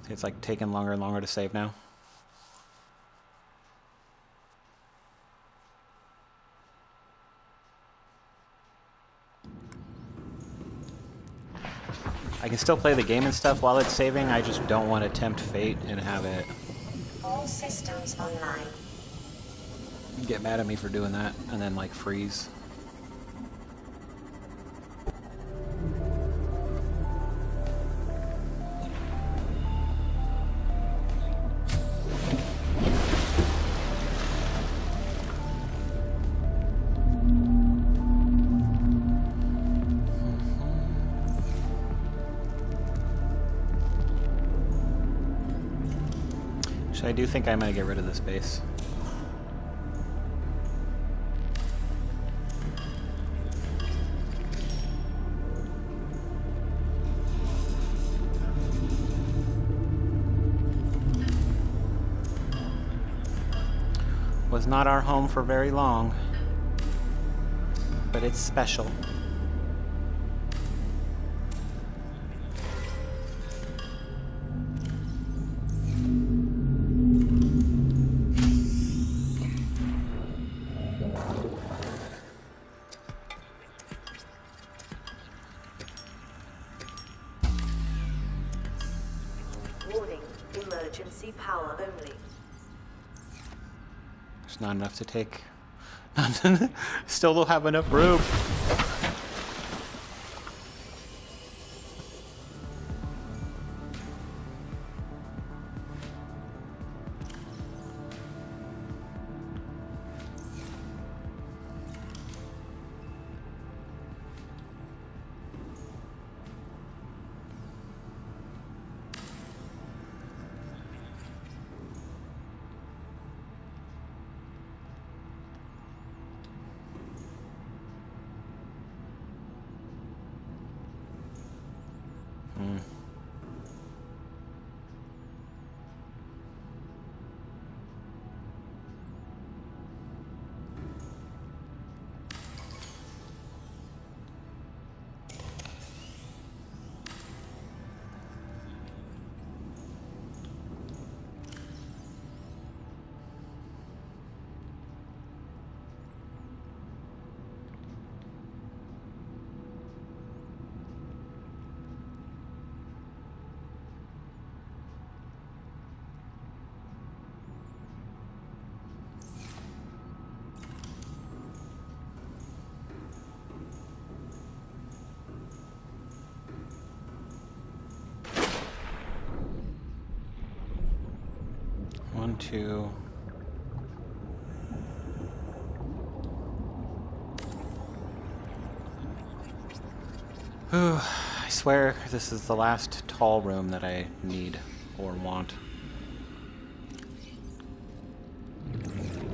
It's like taking longer and longer to save now. I can still play the game and stuff while it's saving. I just don't want to tempt fate and have it All systems online. get mad at me for doing that and then like freeze. So I do think I'm gonna get rid of this base. Was not our home for very long, but it's special. Warning, emergency power only. There's not enough to take. Still don't have enough room. One, two. Whew, I swear this is the last tall room that I need or want.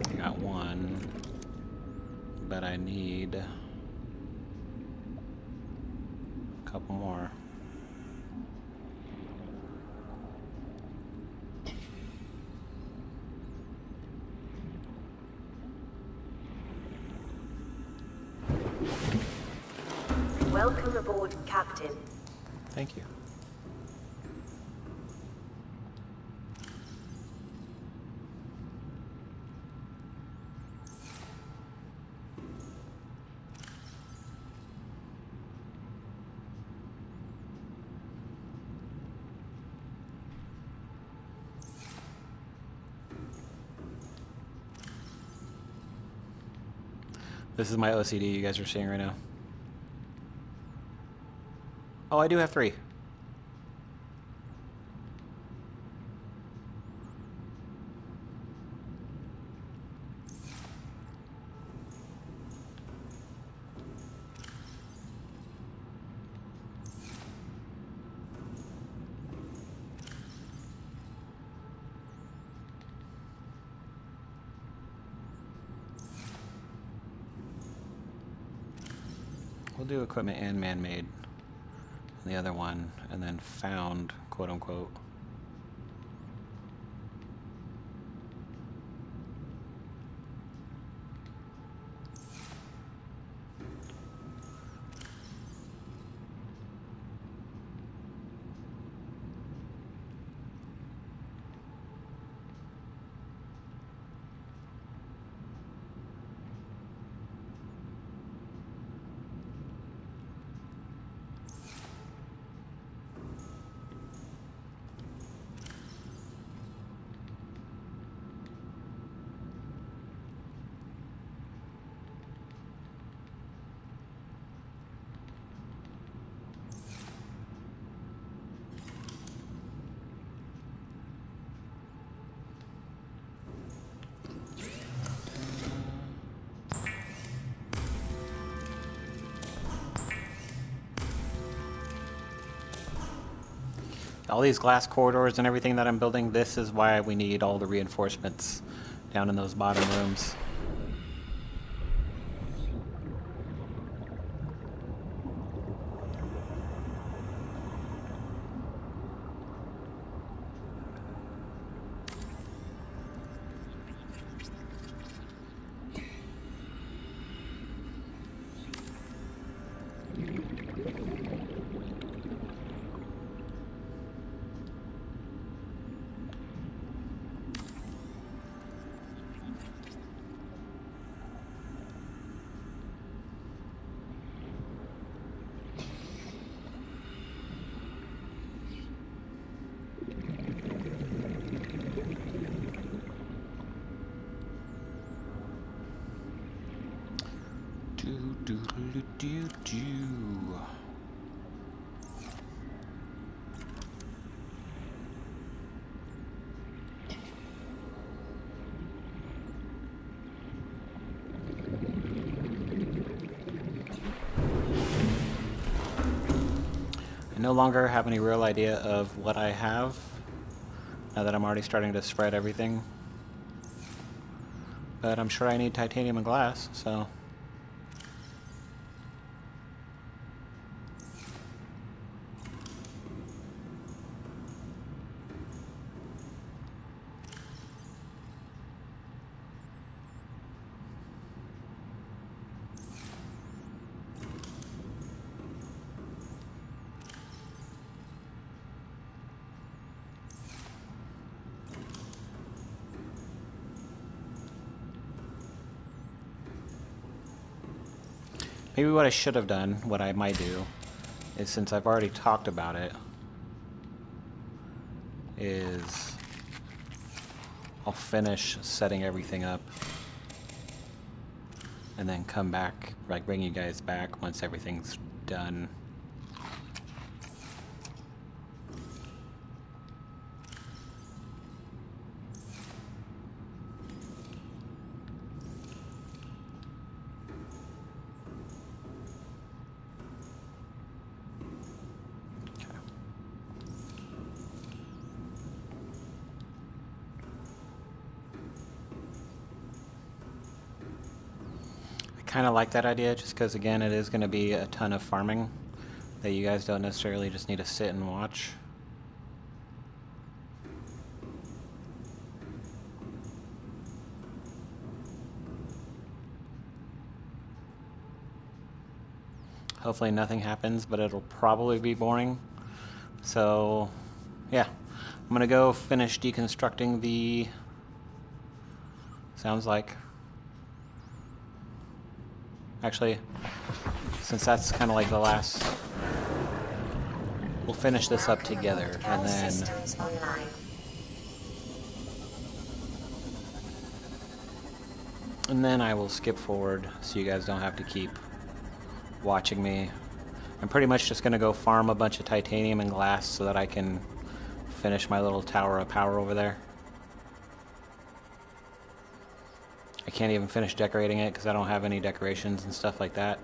I got one, but I need a couple more. Welcome aboard, Captain. Thank you. This is my OCD you guys are seeing right now. Oh, I do have 3. We'll do equipment and man-made. The other one, and then found, quote unquote. all these glass corridors and everything that I'm building, this is why we need all the reinforcements down in those bottom rooms. I no longer have any real idea of what I have, now that I'm already starting to spread everything. But I'm sure I need titanium and glass, so... Maybe what I should have done, what I might do, is since I've already talked about it, is I'll finish setting everything up and then come back, like bring you guys back once everything's done. Kind of like that idea just because, again, it is going to be a ton of farming that you guys don't necessarily just need to sit and watch. Hopefully nothing happens, but it'll probably be boring. So, yeah. I'm going to go finish deconstructing the... Sounds like... Actually, since that's kind of like the last... We'll finish this up together, and then... And then I will skip forward, so you guys don't have to keep watching me. I'm pretty much just going to go farm a bunch of titanium and glass so that I can finish my little tower of power over there. I can't even finish decorating it because I don't have any decorations and stuff like that.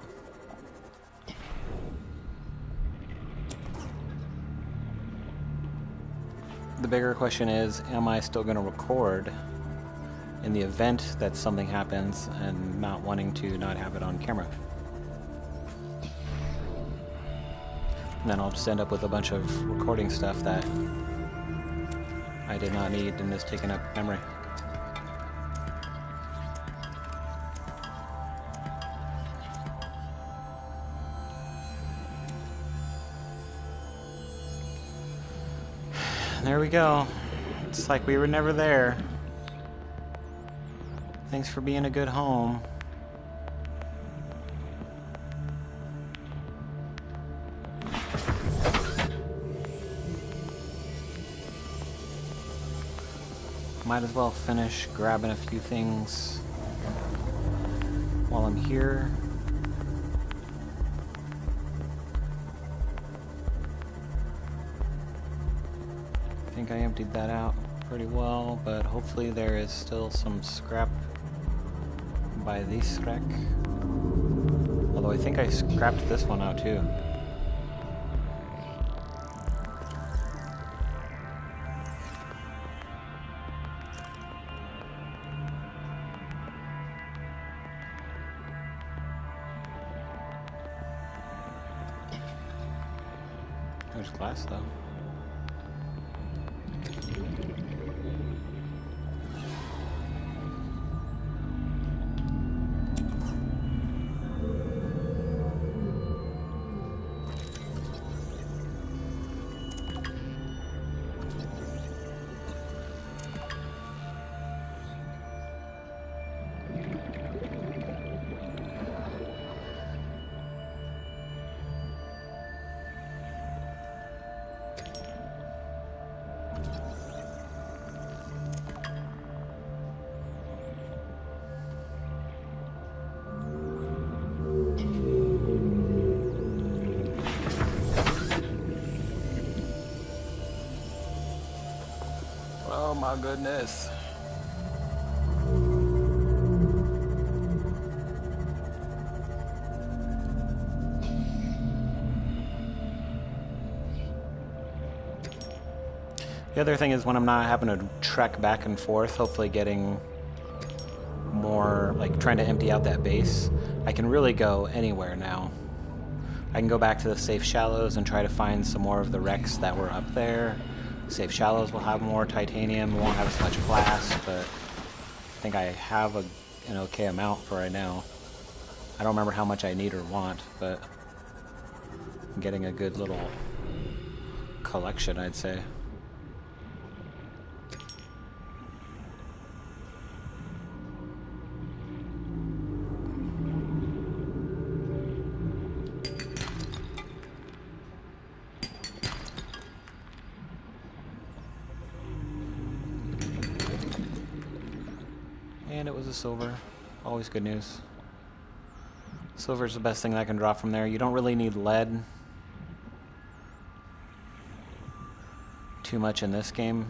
The bigger question is, am I still going to record in the event that something happens and not wanting to not have it on camera? And then I'll just end up with a bunch of recording stuff that I did not need and is taking up memory. There we go. It's like we were never there. Thanks for being a good home. Might as well finish grabbing a few things while I'm here. I think I emptied that out pretty well, but hopefully there is still some scrap by this rack. Although I think I scrapped this one out too. There's glass though. Oh my goodness. The other thing is when I'm not having to trek back and forth, hopefully getting more, like trying to empty out that base, I can really go anywhere now. I can go back to the safe shallows and try to find some more of the wrecks that were up there. Safe shallows will have more titanium, won't have as much glass, but I think I have an okay amount for right now. I don't remember how much I need or want, but I'm getting a good little collection, I'd say. And it was a silver. Always good news. Silver's the best thing that I can drop from there. You don't really need lead too much in this game.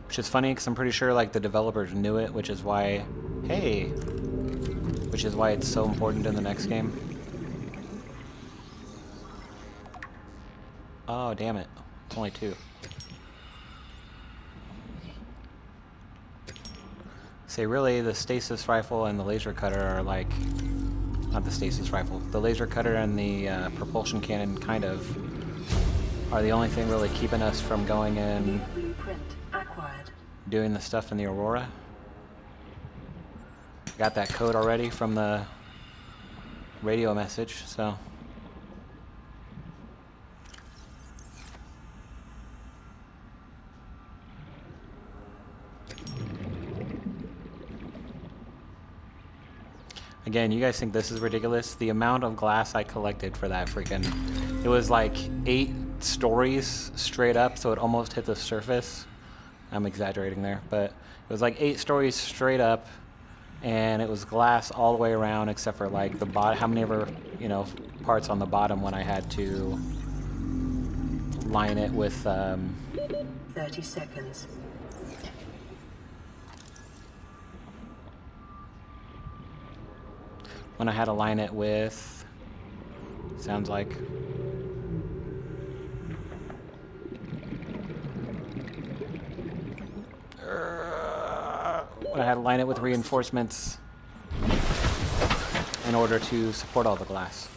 Which is funny because I'm pretty sure like the developers knew it, which is why, hey, which is why it's so important in the next game. Oh, damn it. It's only 2. Say really, the stasis rifle and the laser cutter are like, not the stasis rifle, the laser cutter and the propulsion cannon kind of are the only thing really keeping us from going in, doing the stuff in the Aurora. Got that code already from the radio message, so. Again, you guys think this is ridiculous? The amount of glass I collected for that freaking... It was like 8 stories straight up, so it almost hit the surface. I'm exaggerating there, but it was like 8 stories straight up, and it was glass all the way around except for like the bottom, how many ever, you know, parts on the bottom when I had to line it with... 30 seconds. When I had to line it with, sounds like, when I had to line it with reinforcements in order to support all the glass.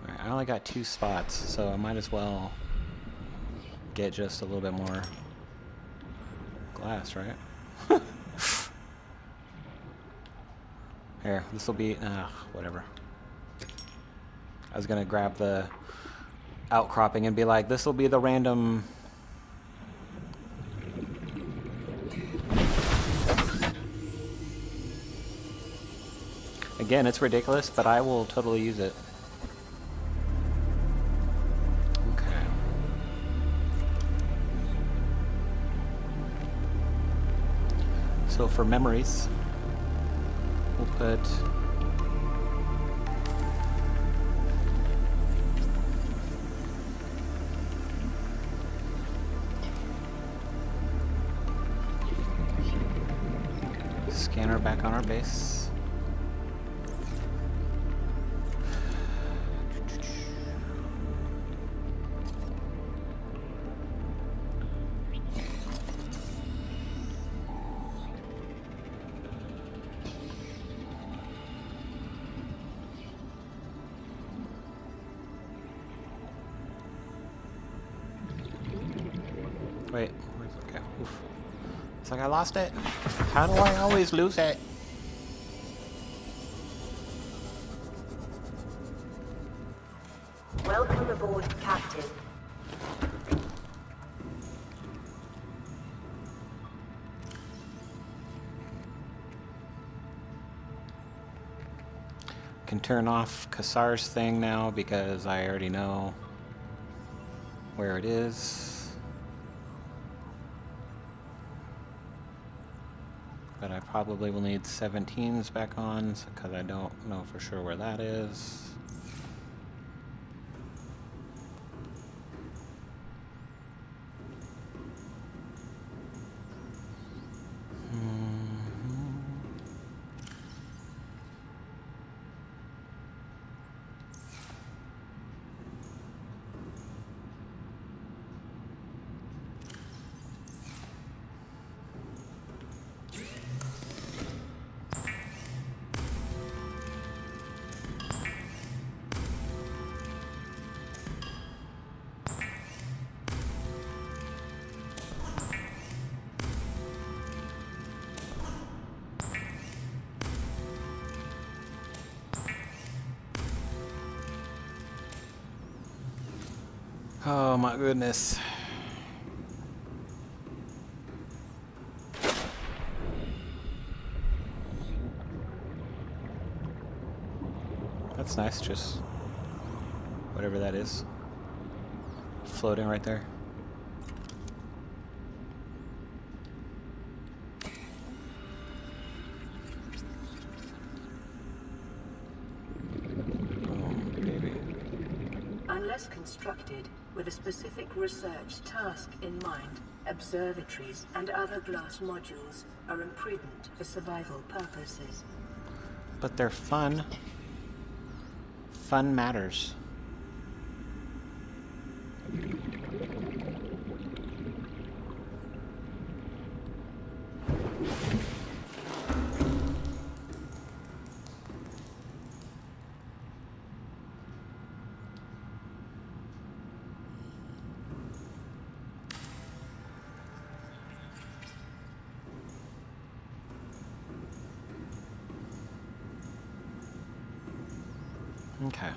Alright, I only got 2 spots, so I might as well get just a little bit more glass, right? Here, this will be, whatever. I was gonna grab the outcropping and be like, this will be the random. Again, it's ridiculous, but I will totally use it. So for memories, we'll put scanner back on our base. Wait, okay. Oof. It's like I lost it. How do I always lose it? Welcome aboard, Captain. Can turn off Kassar's thing now because I already know where it is. But I probably will need 17s back on because I don't know for sure where that is. Oh my goodness. That's nice, just whatever that is. Floating right there. Boom, baby. Unless constructed with a specific research task in mind, observatories and other glass modules are imprudent for survival purposes. But they're fun. Fun matters. Okay.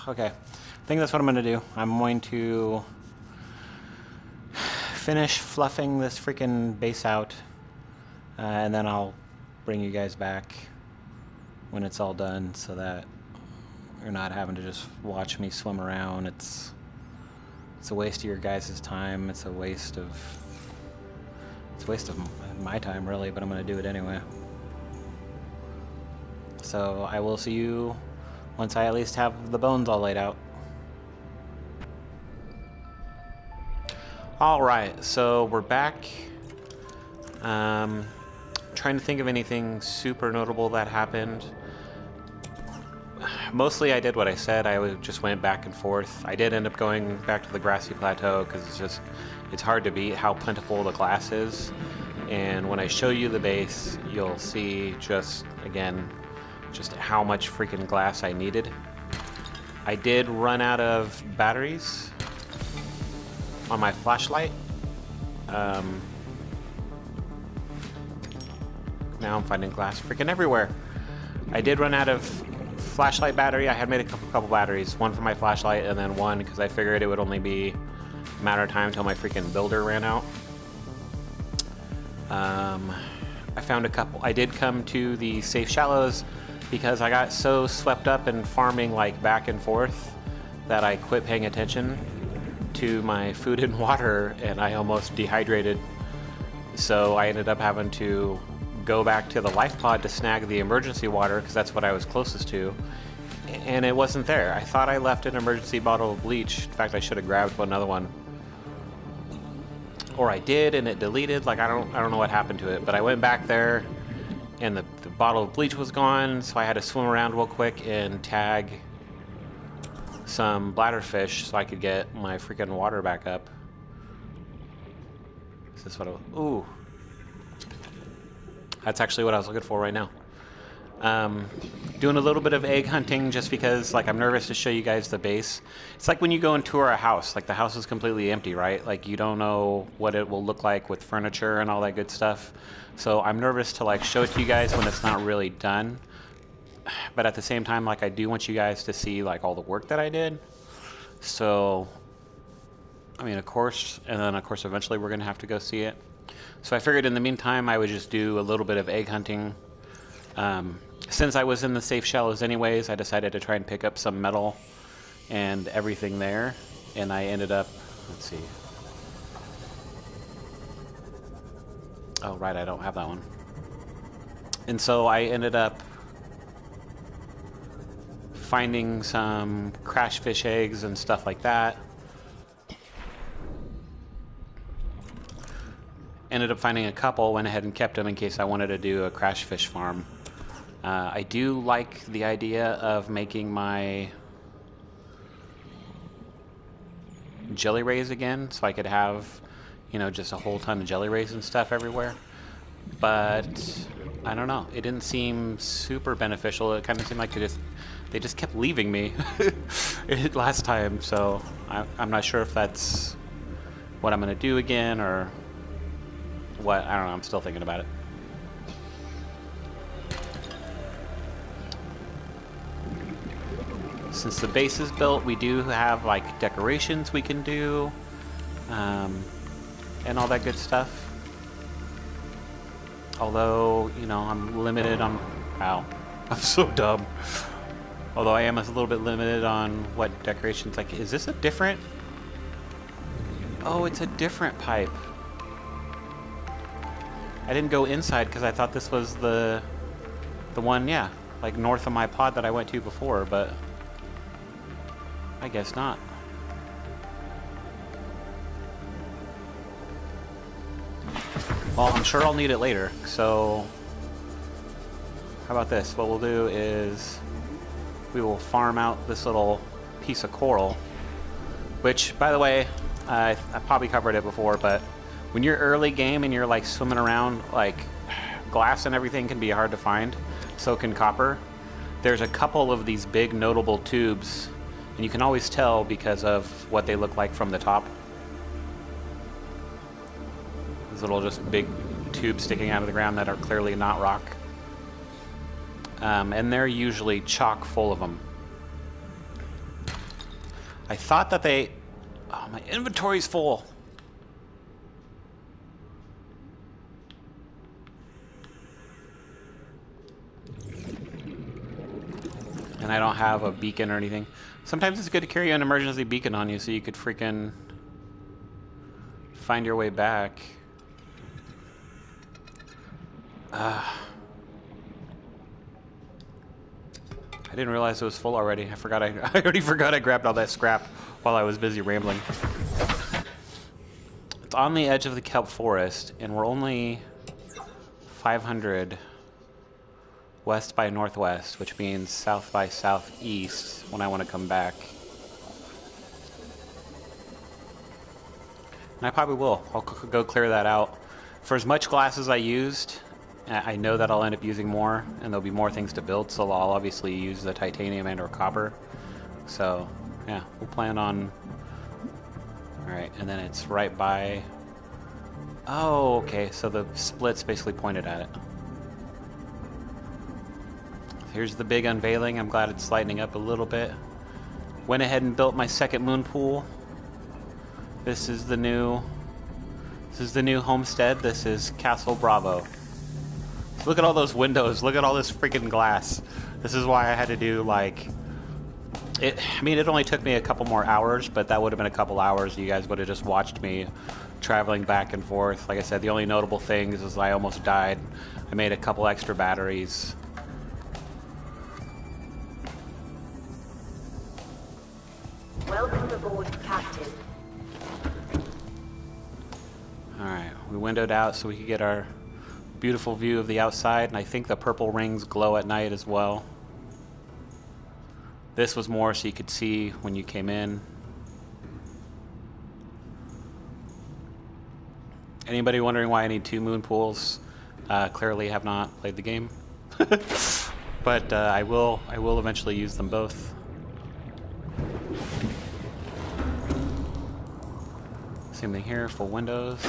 Okay. I think that's what I'm going to do. I'm going to finish fluffing this freaking base out, and then I'll bring you guys back when it's all done so that you're not having to just watch me swim around. It's a waste of your guys' time. It's a waste of my time, really, but I'm going to do it anyway. So I will see you once I at least have the bones all laid out. Alright, so we're back. Trying to think of anything super notable that happened. Mostly I did what I said. I just went back and forth. I did end up going back to the grassy plateau because it's hard to beat how plentiful the glass is. And when I show you the base, you'll see just how much freaking glass I needed. I did run out of batteries on my flashlight. Now I'm finding glass freaking everywhere. I did run out of flashlight battery. I had made a couple batteries, one for my flashlight and then one because I figured it would only be a matter of time until my freaking builder ran out. I found a couple. I did come to the safe shallows because I got so swept up in farming like back and forth that I quit paying attention to my food and water and I almost dehydrated. So I ended up having to go back to the life pod to snag the emergency water because that's what I was closest to. and it wasn't there. I thought I left an emergency bottle of bleach. In fact, I should have grabbed another one. Or I did, and it deleted. Like, I don't know what happened to it. But I went back there, and the bottle of bleach was gone, so I had to swim around real quick and tag some bladderfish so I could get my freaking water back up. Is this what I... Ooh. That's actually what I was looking for right now. Doing a little bit of egg hunting just because, like, I'm nervous to show you guys the base. It's like when you go and tour a house. Like, the house is completely empty, right? Like, you don't know what it will look like with furniture and all that good stuff. So I'm nervous to, like, show it to you guys when it's not really done. But at the same time, like, I do want you guys to see, like, all the work that I did. So, I mean, of course, and then, of course, eventually we're going to have to go see it. So I figured in the meantime, I would just do a little bit of egg hunting. Since I was in the safe shallows anyways, I decided to try and pick up some metal and everything there. And I ended up, let's see. Oh, right, I don't have that one. And so I ended up finding some crash fish eggs and stuff like that. Ended up finding a couple, went ahead and kept them in case I wanted to do a crash fish farm. I do like the idea of making my jelly rays again, so I could have, you know, just a whole ton of jelly rays and stuff everywhere. But I don't know, it didn't seem super beneficial. It kind of seemed like they just kept leaving me last time, so I'm not sure if that's what I'm gonna do again or what. I don't know, I'm still thinking about it. Since the base is built, we do have, like, decorations we can do, and all that good stuff. Although, you know, I'm limited on... Wow, I'm so dumb. Although I am a little bit limited on what decorations... Like, is this a different... Oh, it's a different pipe. I didn't go inside because I thought this was the one, yeah, like north of my pod that I went to before, but I guess not. Well, I'm sure I'll need it later, so how about this? What we'll do is we will farm out this little piece of coral, which, by the way, I probably covered it before, but when you're early game and you're, like, swimming around, like, glass and everything can be hard to find, so can copper. There's a couple of these big notable tubes, and you can always tell because of what they look like from the top. These little just big tubes sticking out of the ground that are clearly not rock. And they're usually chock full of them. I thought that they... Oh, my inventory's full. And I don't have a beacon or anything. Sometimes it's good to carry an emergency beacon on you so you could freaking find your way back. I didn't realize it was full already. I already forgot I grabbed all that scrap while I was busy rambling. It's on the edge of the kelp forest, and we're only 500 west by northwest, which means south by southeast when I want to come back. And I probably will. I'll go clear that out. For as much glass as I used, I know that I'll end up using more, and there'll be more things to build, so I'll obviously use the titanium and or copper. So, yeah, we'll plan on... Alright, and then it's right by... Oh, okay, so the split's basically pointed at it. Here's the big unveiling. I'm glad it's lightening up a little bit. Went ahead and built my second moon pool. This is the new homestead. This is Castle Bravo. So look at all those windows. Look at all this freaking glass. This is why I had to do, like, it. I mean, it only took me a couple more hours, but that would have been a couple hours. You guys would have just watched me traveling back and forth. Like I said, the only notable thing is I almost died. I made a couple extra batteries. Welcome aboard, Captain. Alright, we windowed out so we could get our beautiful view of the outside, and I think the purple rings glow at night as well. This was more so you could see when you came in. Anybody wondering why I need 2 moon pools? Clearly have not played the game. But I will eventually use them both. Same thing here, full windows.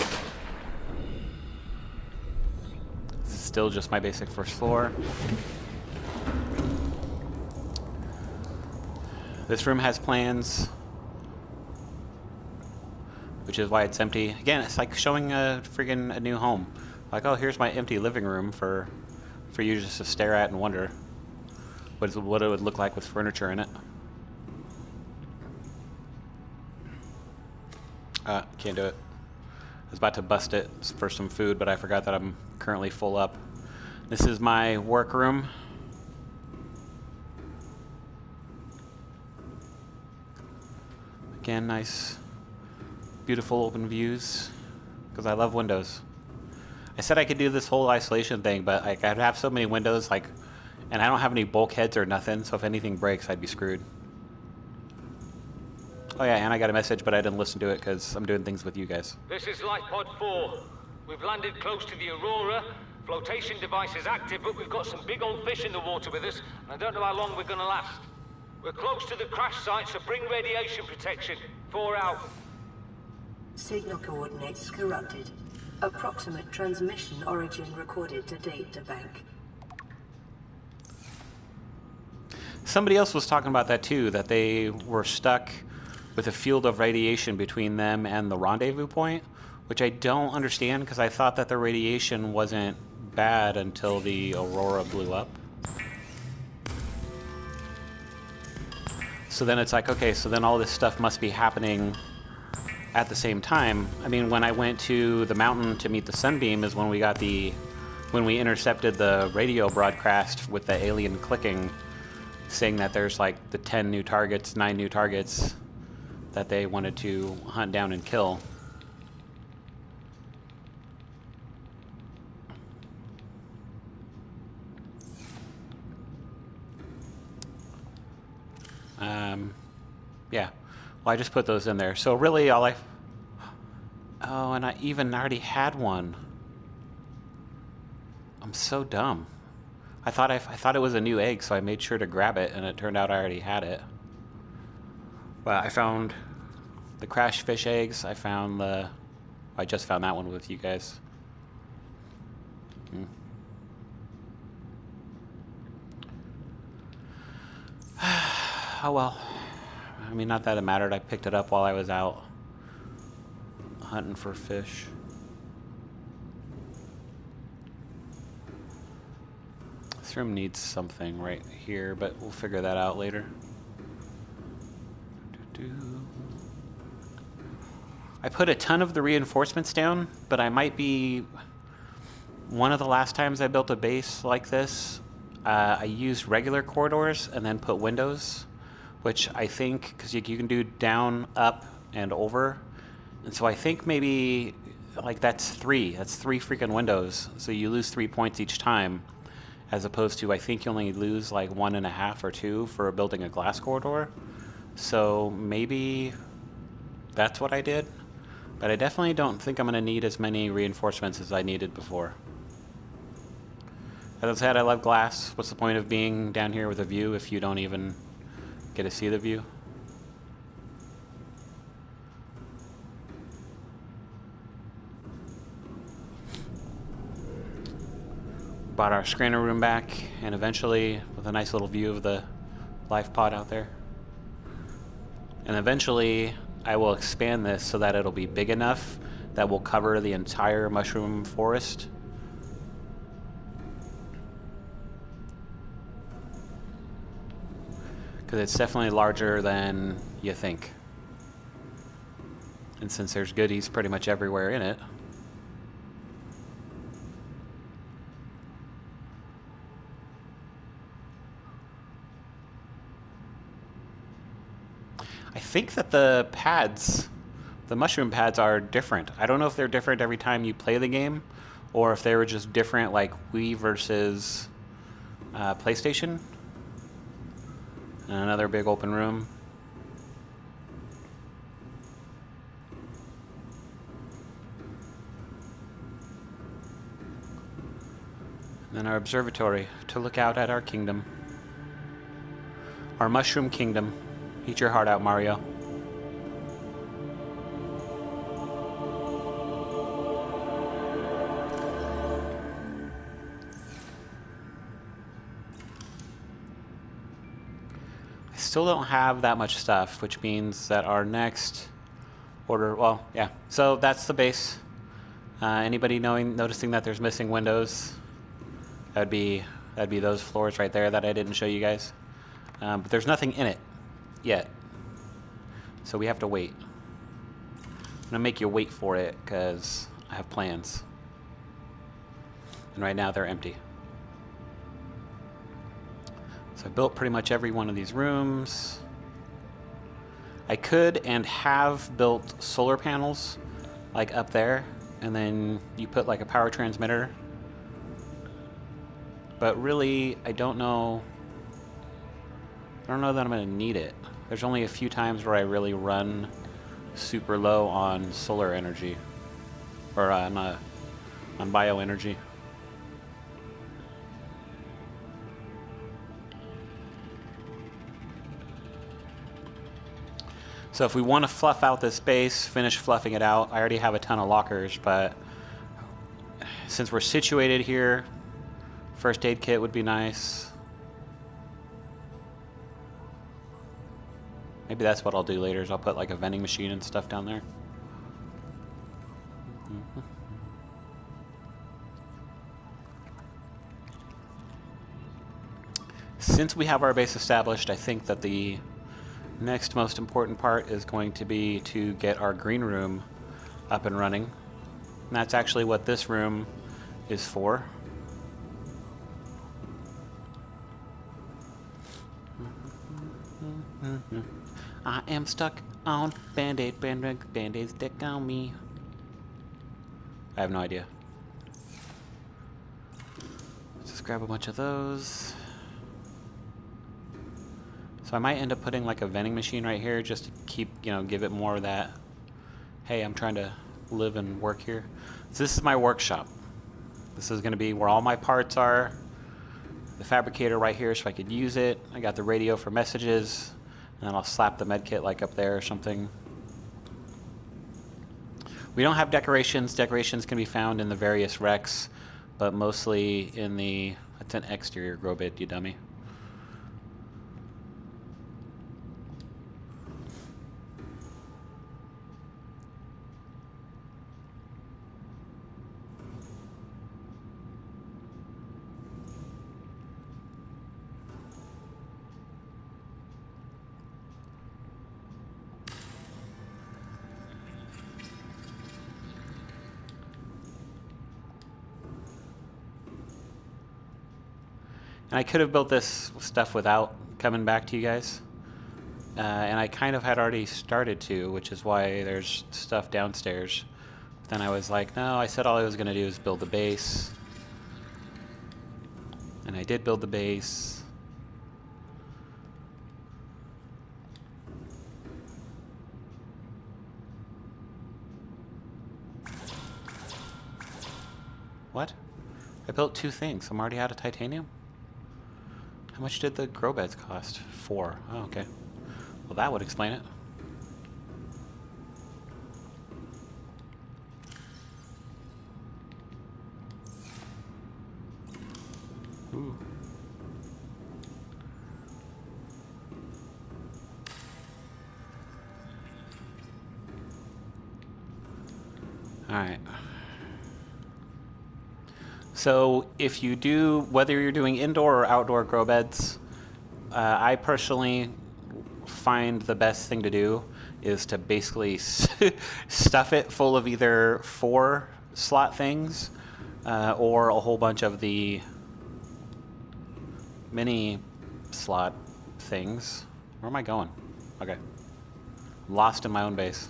This is still just my basic first floor. This room has plans, which is why it's empty. Again, it's like showing a new home. Like, oh, here's my empty living room for you just to stare at and wonder what it would look like with furniture in it. Can't do it. I was about to bust it for some food, but I forgot that I'm currently full up. This is my work room. Again, nice, beautiful open views, because I love windows. I said I could do this whole isolation thing, but like, I'd have so many windows, like, and I don't have any bulkheads or nothing, so if anything breaks, I'd be screwed. Oh yeah, and I got a message, but I didn't listen to it because I'm doing things with you guys. This is Life Pod 4. We've landed close to the Aurora. Flotation device is active, but we've got some big old fish in the water with us, and I don't know how long we're gonna last. We're close to the crash site, so bring radiation protection. 4 out. Signal coordinates corrupted. Approximate transmission origin recorded to data bank. Somebody else was talking about that too, that they were stuck with a field of radiation between them and the rendezvous point, which I don't understand because I thought that the radiation wasn't bad until the Aurora blew up. So then it's like, okay, so then all this stuff must be happening at the same time. I mean, when I went to the mountain to meet the Sunbeam is when we intercepted the radio broadcast with the alien clicking, saying that there's like the 9 new targets that they wanted to hunt down and kill. Yeah. Well, I just put those in there. So really all oh, and I even already had one. I'm so dumb. I thought it was a new egg, so I made sure to grab it, and it turned out I already had it. But I found the crash fish eggs. I just found that one with you guys. Oh well. I mean, not that it mattered. I picked it up while I was out hunting for fish. This room needs something right here, but we'll figure that out later. I put a ton of the reinforcements down, but I might be... One of the last times I built a base like this, I used regular corridors and then put windows, which I think, because you can do down, up, and over. And so I think maybe, like, that's 3. That's 3 freaking windows. So you lose 3 points each time, as opposed to, I think you only lose like 1.5 or 2 for building a glass corridor. So maybe that's what I did. But I definitely don't think I'm going to need as many reinforcements as I needed before. As I said, I love glass. What's the point of being down here with a view if you don't even get to see the view? Bought our scanner room back, and eventually, with a nice little view of the life pod out there. And eventually, I will expand this so that it'll be big enough that will cover the entire mushroom forest. Because it's definitely larger than you think. And since there's goodies pretty much everywhere in it. I think that the pads, the mushroom pads, are different. I don't know if they're different every time you play the game, or if they were just different, like Wii versus PlayStation. And another big open room. And then our observatory to look out at our kingdom. Our mushroom kingdom. Eat your heart out, Mario. I still don't have that much stuff, which means that our next order, well, yeah. So that's the base. Anybody noticing that there's missing windows? That'd be those floors right there that I didn't show you guys. But there's nothing in it yet. So we have to wait. I'm gonna make you wait for it because I have plans. And right now they're empty. So I built pretty much every one of these rooms. I could and have built solar panels like up there, and then you put like a power transmitter. But really, I don't know that I'm going to need it. There's only a few times where I really run super low on solar energy. Or on bioenergy. So if we want to fluff out this base, finish fluffing it out, I already have a ton of lockers, but since we're situated here, first aid kit would be nice. Maybe that's what I'll do later, is I'll put like a vending machine and stuff down there. Since we have our base established, I think that the next most important part is going to be to get our green room up and running. And that's actually what this room is for. I am stuck on Band-Aid, Band-Aid stick on me. I have no idea. Let's just grab a bunch of those. So I might end up putting like a vending machine right here just to keep, give it more of that, hey, I'm trying to live and work here. So this is my workshop. This is going to be where all my parts are. The fabricator right here so I could use it. I got the radio for messages. And then I'll slap the med kit like up there or something. We don't have decorations. Decorations can be found in the various wrecks, but mostly in the... It's an exterior grow bed, you dummy. And I could have built this stuff without coming back to you guys. And I kind of had already started to, which is why there's stuff downstairs. But then I was like, no, I said all I was going to do is build the base. And I did build the base. What? I built 2 things. I'm already out of titanium? How much did the grow beds cost? 4. Oh, okay. Well, that would explain it. Ooh. All right. So if you do, whether you're doing indoor or outdoor grow beds, I personally find the best thing to do is to basically stuff it full of either 4 slot things or a whole bunch of the mini slot things. Where am I going? Okay. lost in my own base.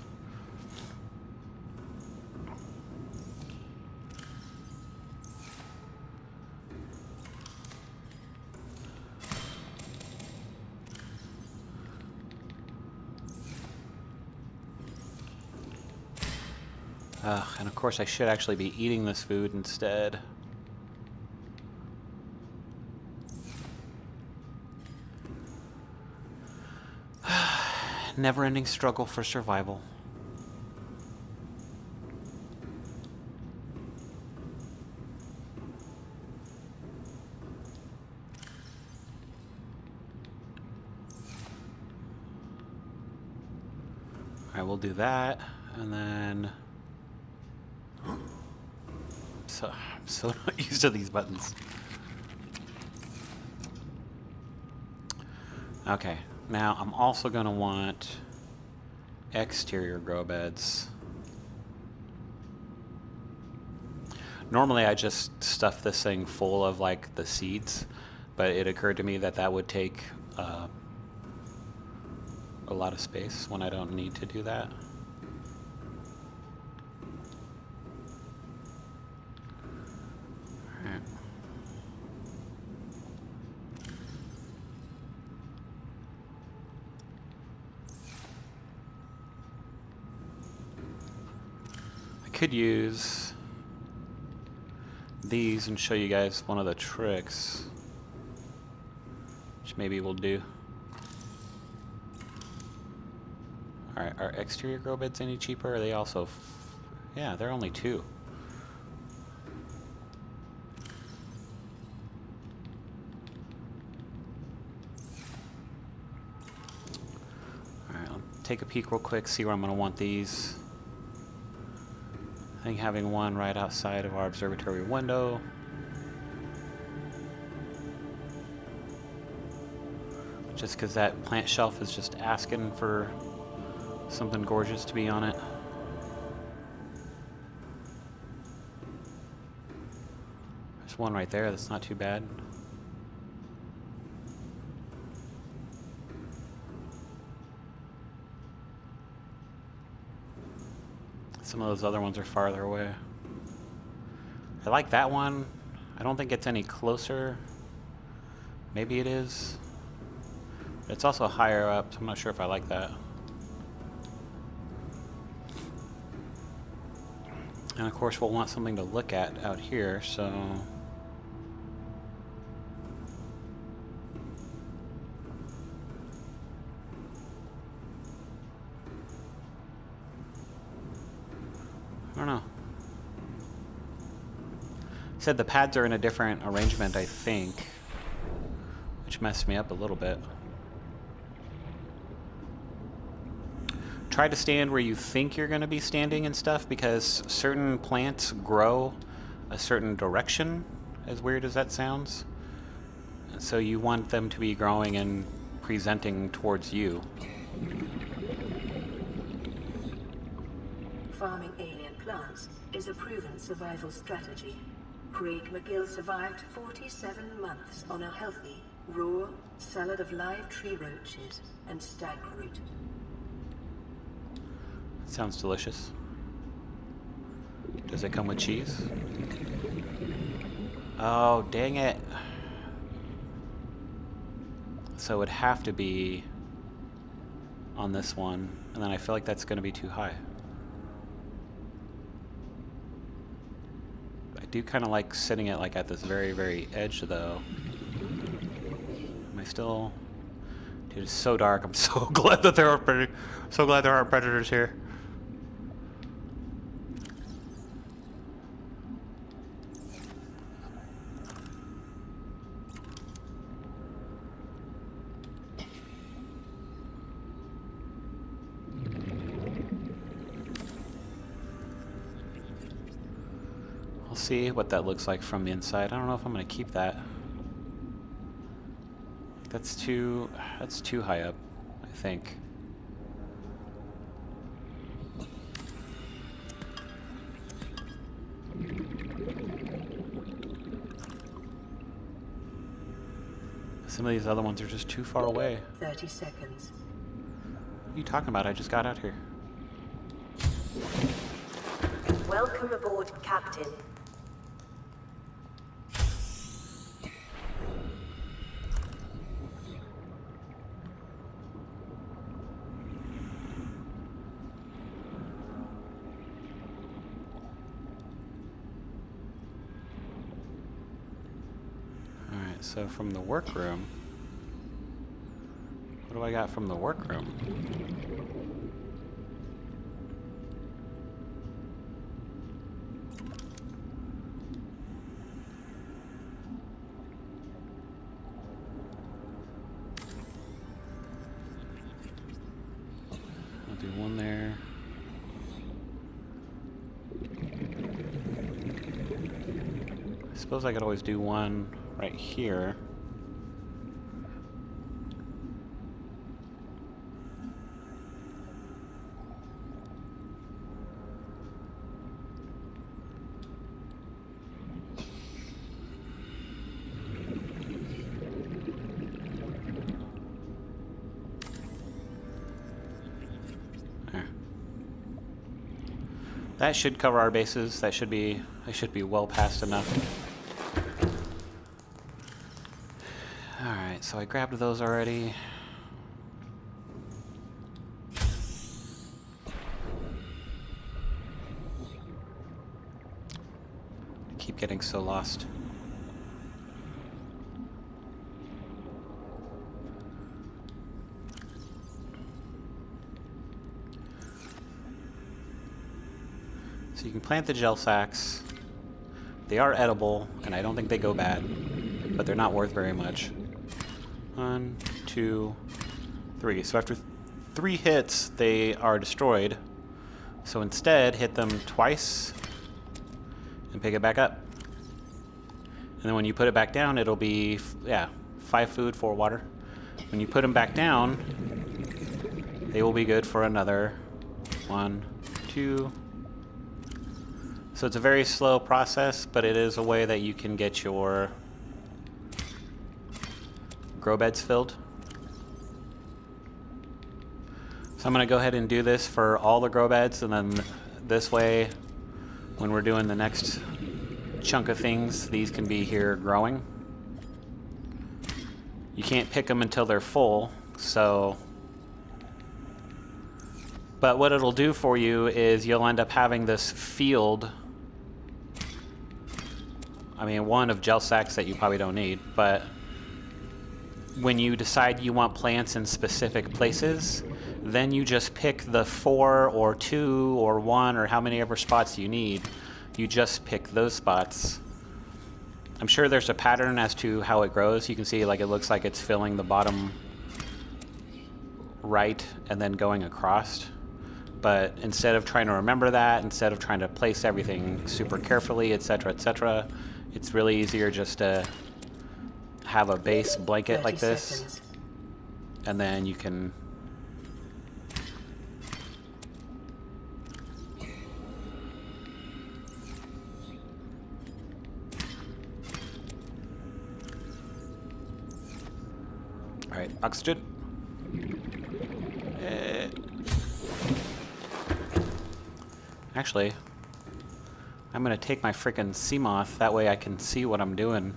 And of course I should actually be eating this food instead. Never-ending struggle for survival. Alright, we'll do that, and then... I'm so not used to these buttons. Okay, now I'm also going to want exterior grow beds. Normally I just stuff this thing full of like the seeds, but it occurred to me that that would take a lot of space when I don't need to do that. Could use these and show you guys one of the tricks, which maybe we'll do. Alright, are exterior grow beds any cheaper? Are they also... yeah, they're only 2. Alright, I'll take a peek real quick, see where I'm going to want these. I think having one right outside of our observatory window. Just because that plant shelf is just asking for something gorgeous to be on it. There's one right there, that's not too bad. Some of those other ones are farther away. I like that one. I don't think it's any closer. Maybe it is. It's also higher up, so I'm not sure if I like that. And of course we'll want something to look at out here, so... I don't know. Said the pads are in a different arrangement, I think, which messed me up a little bit. Try to stand where you think you're going to be standing and stuff, because certain plants grow a certain direction, as weird as that sounds. So you want them to be growing and presenting towards you. Farming alien plants is a proven survival strategy. Craig McGill survived 47 months on a healthy, raw salad of live tree roaches and stag root. Sounds delicious. Does it come with cheese? Oh, dang it. So it would have to be on this one, and then I feel like that's going to be too high. I do kind of like sitting it like at this very, very edge, though. Am I still... Dude, it's so dark. I'm so glad that there are predators here. We'll see what that looks like from the inside. I don't know if I'm going to keep that. That's too high up, I think. Some of these other ones are just too far away. 30 seconds. you talking about? I just got out here. Welcome aboard, Captain. Alright, so from the workroom, what do I got from the workroom? I'll do one there. I suppose I could always do one right here. There. That should cover our bases. That should be well past enough. Alright, so I grabbed those already. I keep getting so lost. So you can plant the gel sacks. They are edible, and I don't think they go bad, but they're not worth very much. 1, 2, 3. So after 3 hits, they are destroyed. So instead, hit them twice and pick it back up. And then when you put it back down, it'll be, 5 food, 4 water. When you put them back down, they will be good for another 1, 2. So it's a very slow process, but it is a way that you can get your grow beds filled. So I'm going to go ahead and do this for all the grow beds, and then this way, when we're doing the next chunk of things, these can be here growing. You can't pick them until they're full, so... But what it'll do for you is you'll end up having this field, I mean, one of gel sacks that you probably don't need, but when you decide you want plants in specific places, then you just pick the 4 or 2 or 1 or how many ever spots you need. You just pick those spots. I'm sure there's a pattern as to how it grows. You can see like it looks like it's filling the bottom right and then going across. But instead of trying to remember that, instead of trying to place everything super carefully, etc., it's really easier just to have a base blanket like this, and then you can Alright, oxygen. Actually, I'm gonna take my frickin' Seamoth, that way I can see what I'm doing,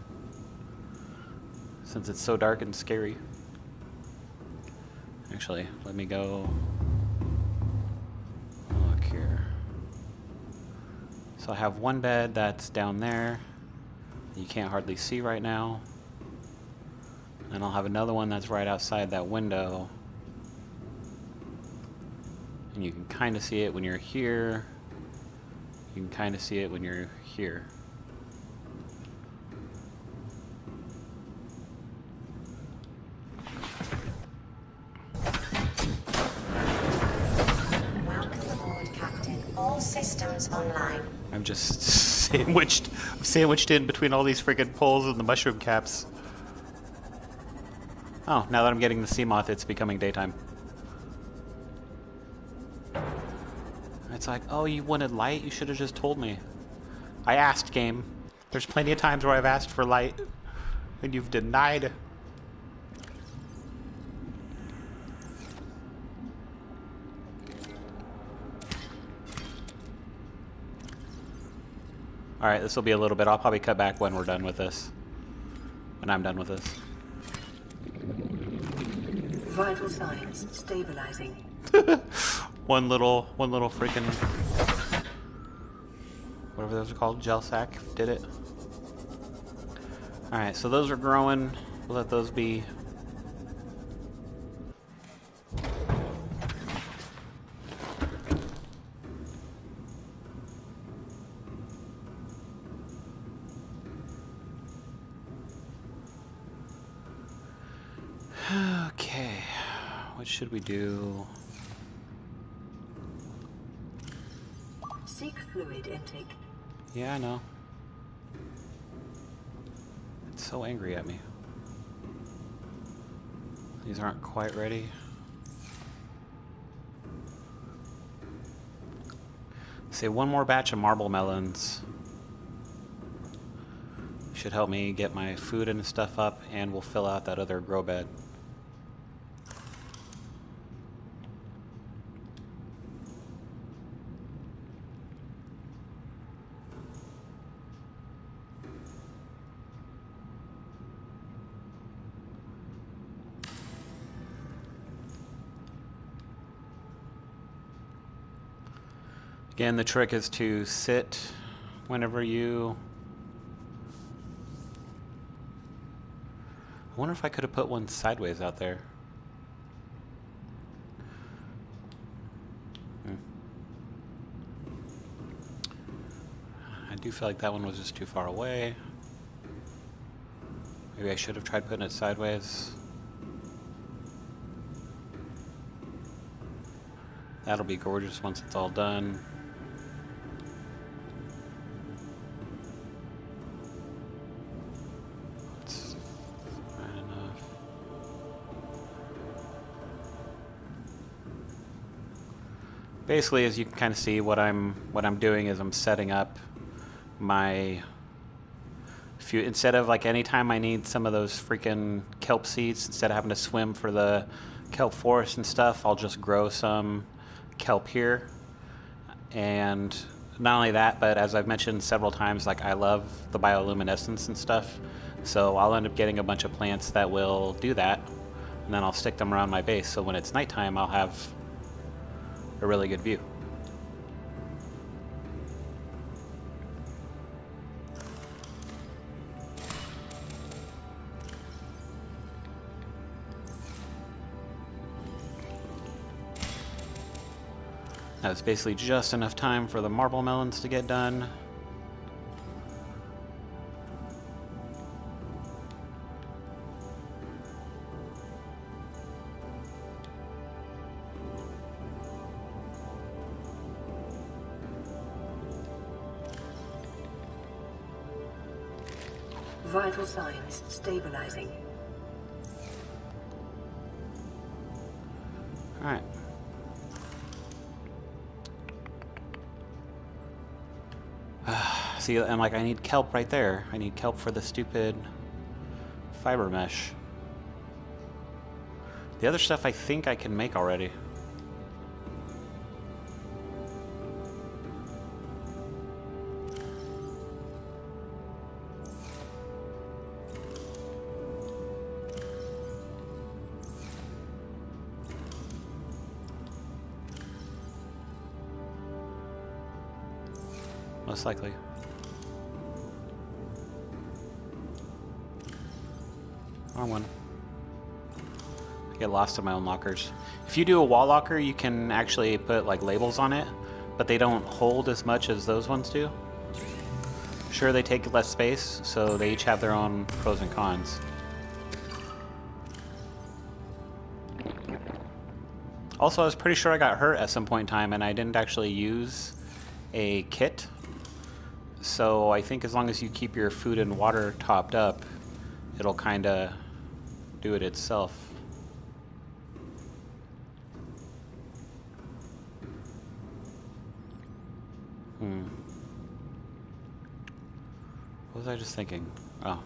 since it's so dark and scary. Actually, let me go look here. So I have one bed that's down there, you can't hardly see right now. And I'll have another one that's right outside that window. And you can kind of see it when you're here. You can kind of see it when you're here. Welcome aboard, Captain. All systems online. I'm just sandwiched in between all these freaking poles and the mushroom caps. Oh, now that I'm getting the Seamoth, it's becoming daytime. It's like, oh, you wanted light? You should have just told me. I asked, game. There's plenty of times where I've asked for light, and you've denied. Alright, this will be a little bit. I'll probably cut back when we're done with this. When I'm done with this. Vital signs stabilizing. one little freaking... whatever those are called, gel sack, did it. Alright, so those are growing. We'll let those be. Okay, what should we do? Seek fluid intake. Yeah, I know. It's so angry at me. These aren't quite ready. Say one more batch of marble melons should help me get my food and stuff up, and we'll fill out that other grow bed. Again, the trick is to sit whenever you... I wonder if I could have put one sideways out there. I do feel like that one was just too far away. Maybe I should have tried putting it sideways. That'll be gorgeous once it's all done. That's fine enough. Basically, as you can kind of see, what I'm doing is I'm setting up my instead of like anytime I need some of those freaking kelp seeds, instead of having to swim for the kelp forest and stuff, I'll just grow some kelp here. And not only that, but as I've mentioned several times, like I love the bioluminescence and stuff, so I'll end up getting a bunch of plants that will do that, and then I'll stick them around my base, so when it's nighttime I'll have a really good view. Now it's basically just enough time for the marble melons to get done. Vital signs stabilizing. All right. See, and like I need kelp right there. I need kelp for the stupid fiber mesh. The other stuff I think I can make already. Most likely. Wrong one. I get lost in my own lockers. If you do a wall locker, you can actually put like labels on it, but they don't hold as much as those ones do. Sure, they take less space, so they each have their own pros and cons. Also, I was pretty sure I got hurt at some point in time, and I didn't actually use a kit. So I think as long as you keep your food and water topped up, it'll kind of do it itself. What was I just thinking? Oh.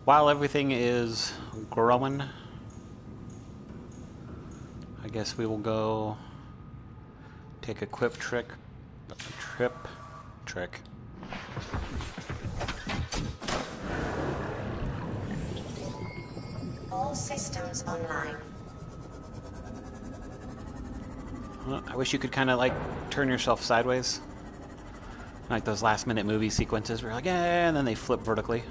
While everything is growing, I guess we will go take a quick trick. All systems online. Well, I wish you could kind of like turn yourself sideways. Like those last minute movie sequences where you're like, yeah, and then they flip vertically.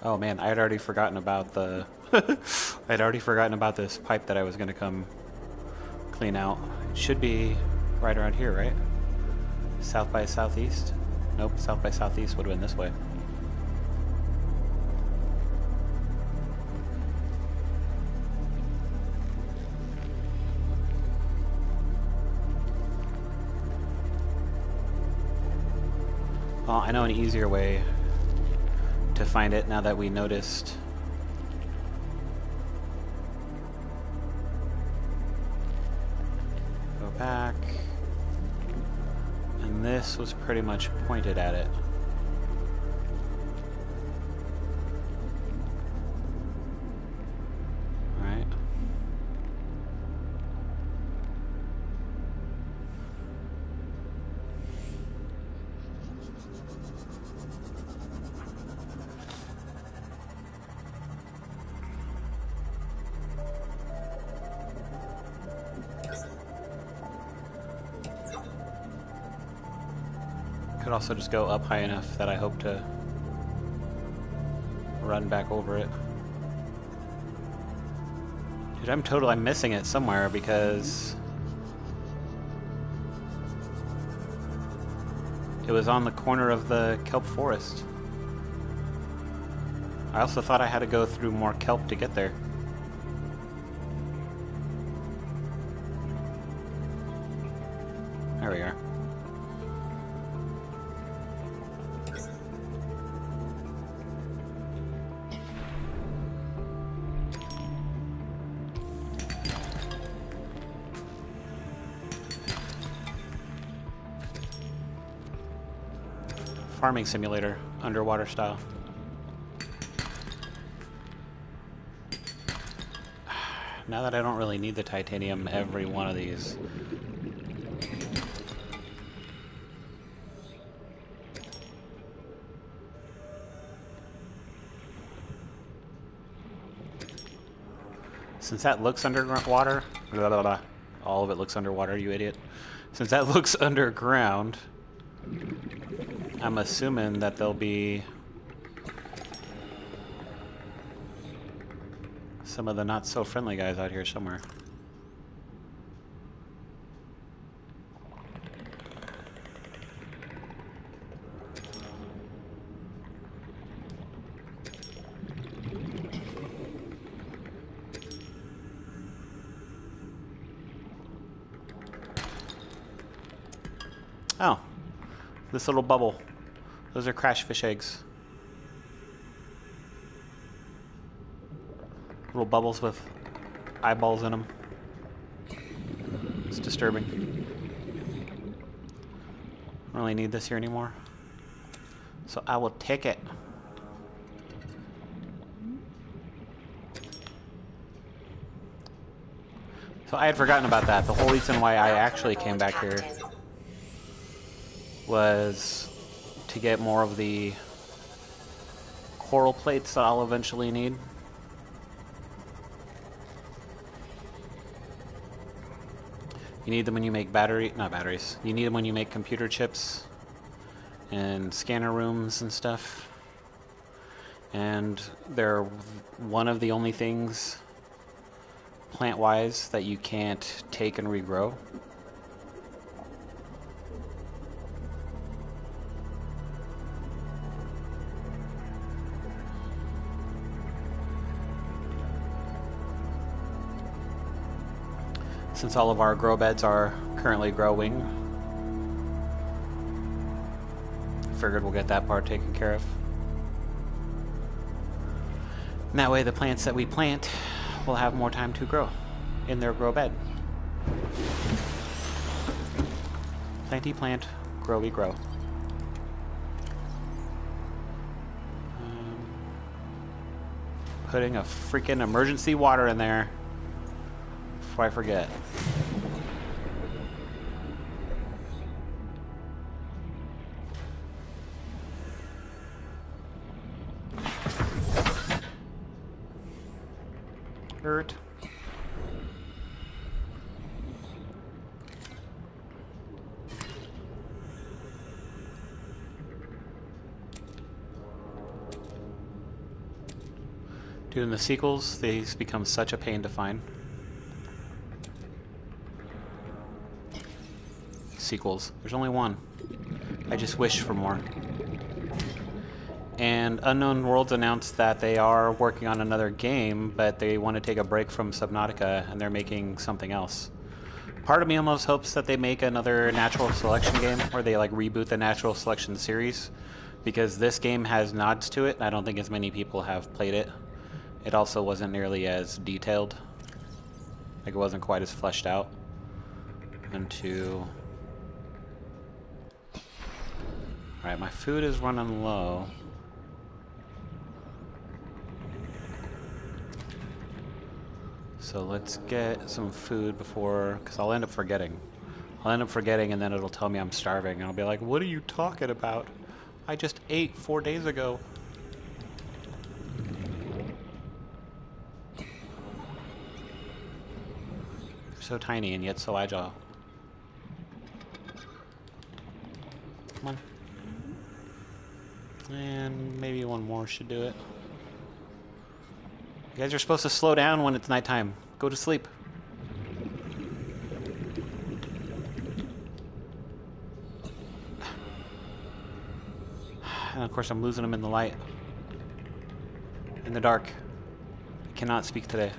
Oh man, I had already forgotten about the... I'd already forgotten about this pipe that I was going to come clean out. It should be right around here, right? South by southeast? Nope, south by southeast would have been this way. Well, I know an easier way to find it now that we noticed. Go back. And this was pretty much pointed at it. Right. Could also just go up high enough that I hope to run back over it. Dude, I'm missing it somewhere because it was on the corner of the kelp forest. I also thought I had to go through more kelp to get there. There we are. Farming simulator, underwater style. Now that I don't really need the titanium every one of these. Since that looks underwater, blah, blah, blah. All of it looks underwater, you idiot. Since that looks underground, I'm assuming that there'll be some of the not so friendly guys out here somewhere. Oh, this little bubble. Those are crashfish eggs. Little bubbles with eyeballs in them. It's disturbing. Don't really need this here anymore. So I will take it. So I had forgotten about that. The whole reason why I actually came back here was to get more of the coral plates that I'll eventually need. You need them when you make not batteries. You need them when you make computer chips and scanner rooms and stuff. And they're one of the only things plant-wise that you can't take and regrow. Since all of our grow beds are currently growing, I figured we'll get that part taken care of. And that way the plants that we plant will have more time to grow in their grow bed. Planty plant, growy grow. putting a freaking emergency water in there before I forget. Hurt. Dude, in the sequels, these become such a pain to find. Sequels. There's only one. I just wish for more. And Unknown Worlds announced that they are working on another game, but they want to take a break from Subnautica, and they're making something else. Part of me almost hopes that they make another natural selection game, or they like reboot the natural selection series, because this game has nods to it, and I don't think as many people have played it. It also wasn't nearly as detailed. Like, it wasn't quite as fleshed out. Alright, my food is running low. So let's get some food before, because I'll end up forgetting. And then it'll tell me I'm starving, and I'll be like, what are you talking about? I just ate 4 days ago. So tiny and yet so agile. Come on. And maybe one more should do it. You guys are supposed to slow down when it's nighttime. Go to sleep. And of course I'm losing them in the light. In the dark. I cannot speak today.